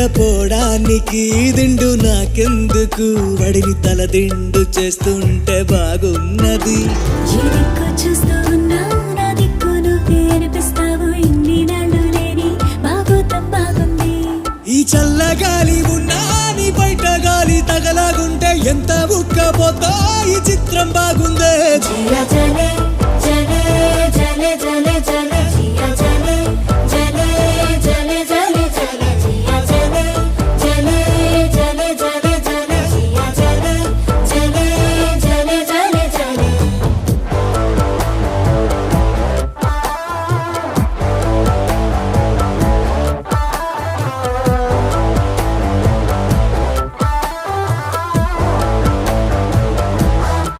నిద్రపోవడానికి దిండు నాకెందుకు వడిని తల దిండు చేస్తుంటే బాగున్నది చూస్తూ ఉన్నావు నా దిక్కు నువ్వే అనిపిస్తావు ఇన్ని నాళ్ళు లేని బాగోతం బాగుంది ఈ చల్లగాలి ఉన్నా నీ బయట గాలి తగలాగుంటే ఎంత ఉక్కపోతా ఈ